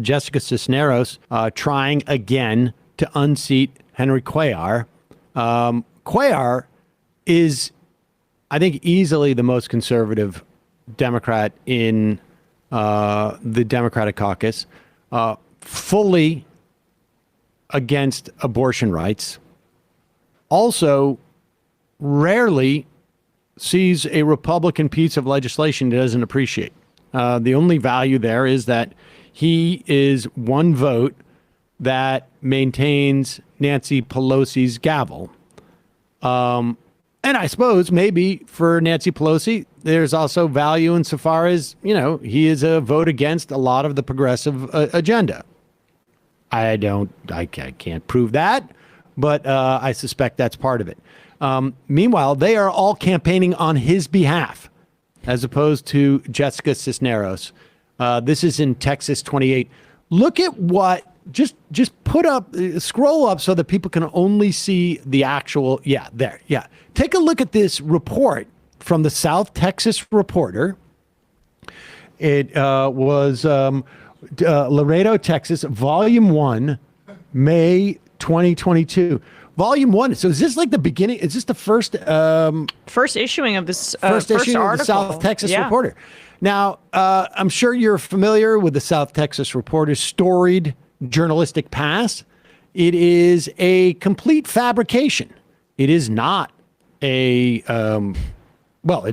Jessica Cisneros trying again to unseat Henry Cuellar. Cuellar is, I think, easily the most conservative Democrat in the Democratic caucus, fully against abortion rights, also rarely sees a Republican piece of legislation he doesn't appreciate. The only value there is that he is one vote that maintains Nancy Pelosi's gavel. And I suppose maybe for Nancy Pelosi, there's also value insofar as, he is a vote against a lot of the progressive agenda. I can't prove that, but I suspect that's part of it. Meanwhile, they are all campaigning on his behalf, as opposed to Jessica Cisneros. This is in Texas 28. Look at what, just put up, scroll up so that people can only see the actual, there. Take a look at this report from the South Texas Reporter. It was Laredo, Texas, Volume 1, May 2022. Volume 1. So is this like the beginning? Is this the first issuing of this first issue article of the South Texas Reporter? Now, I'm sure you're familiar with the South Texas Reporter's storied journalistic past. It is a complete fabrication. It is not it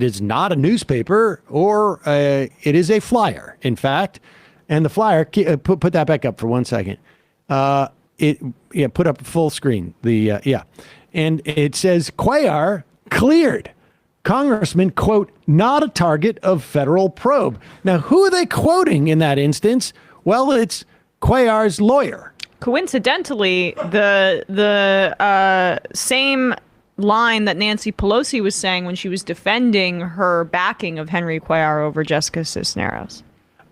is not a nupper or it is a flyer, in fact. And the flyer, put that back up for 1 second. Put up full screen. And it says Cuellar cleared. Congressman, quote, not a target of federal probe. Now, who are they quoting in that instance? Well, it's Cuellar's lawyer. Coincidentally, the same line that Nancy Pelosi was saying when she was defending her backing of Henry Cuellar over Jessica Cisneros.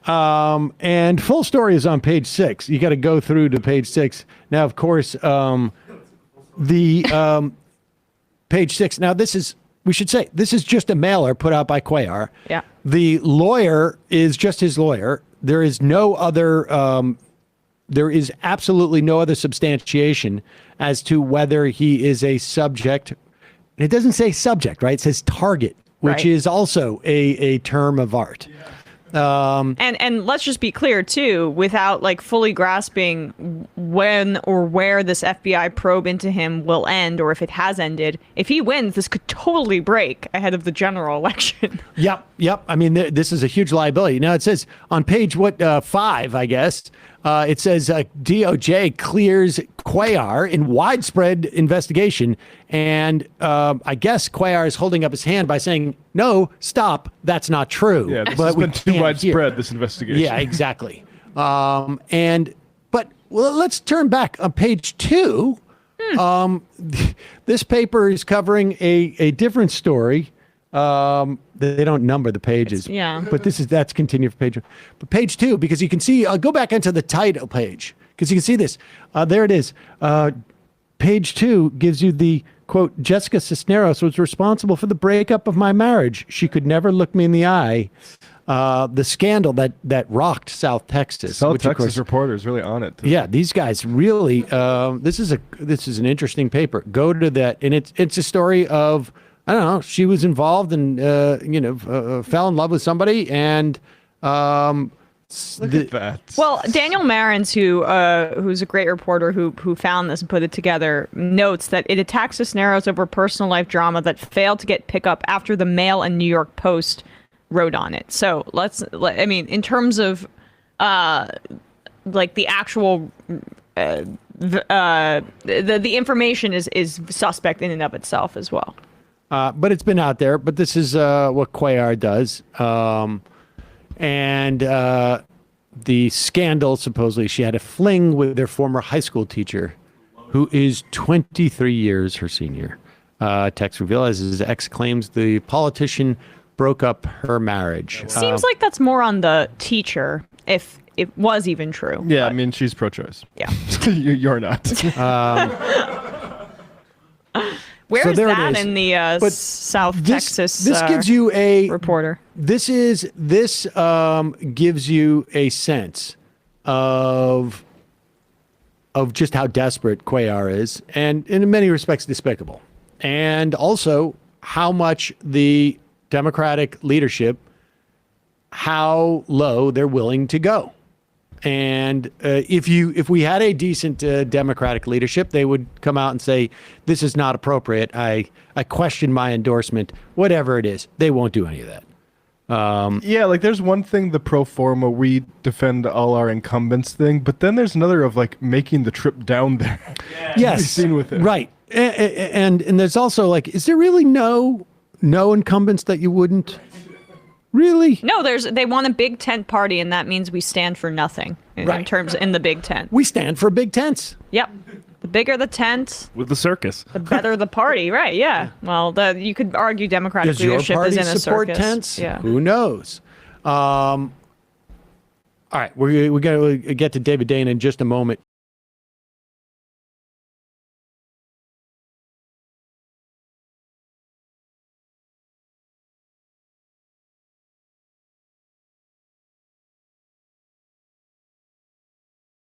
And full story is on page 6. You got to go through to page 6. Now, of course, the page 6. Now, we should say, this is just a mailer put out by Cuellar. Yeah. The lawyer is just his lawyer. There is no other, there is absolutely no other substantiation as to whether he is a subject. It doesn't say subject, right? It says target, which is also a term of art. Yeah. And let's just be clear too, without fully grasping when or where this FBI probe into him will end, or if it has ended. If he wins, this could totally break ahead of the general election. Yep. I mean, this is a huge liability. Now it says on page 5, I guess, it says DOJ clears Cuellar in widespread investigation. And I guess Cuellar is holding up his hand by saying, no, stop. That's not true. Yeah, this has been too widespread, this investigation. Yeah, exactly. But let's turn back on page 2. This paper is covering a different story. They don't number the pages. But that's continued for page 1. But page 2, because you can see, go back into the title page, because you can see this. There it is. Page 2 gives you the quote, Jessica Cisneros was responsible for the breakup of my marriage. She could never look me in the eye. The scandal that rocked South Texas. South Texas Reporter is really on it. Yeah, these guys really. This is an interesting paper. Go to that, and it's a story of, I don't know. She was involved and fell in love with somebody, and look at that. Well, Daniel Marins, who's a great reporter who found this and put it together, notes that it attacks Cisneros over personal life drama that failed to get pickup after the Mail and New York Post wrote on it. So in terms of the actual the information is suspect in and of itself as well. But it's been out there. But this is what Cuellar does. And the scandal, supposedly she had a fling with their former high school teacher, who is 23 years her senior. Text reveals his ex claims the politician broke up her marriage. Seems like that's more on the teacher, if it was even true. Yeah, but I mean, she's pro-choice. Yeah. You're not. Where is that in the South Texas this gives you a reporter? This gives you a sense of just how desperate Cuellar is, and in many respects despicable, and also how much the Democratic leadership, how low they're willing to go. And if we had a decent Democratic leadership, they would come out and say, this is not appropriate. I question my endorsement, whatever it is. They won't do any of that. Yeah, like there's one thing, the pro forma, we defend all our incumbents thing, but then there's another of like making the trip down there. Yes, seen with it. Right. And there's also like, is there really no incumbents that you wouldn't? Really? No, they want a big tent party, and that means we stand for nothing in the big tent. We stand for big tents. Yep. The bigger the tent, With the circus. the better the party, right? Yeah. Well, you could argue Democratic Does your leadership party is in a support circus. tents? Yeah. Who knows? All right, we're going to get to David Dana in just a moment.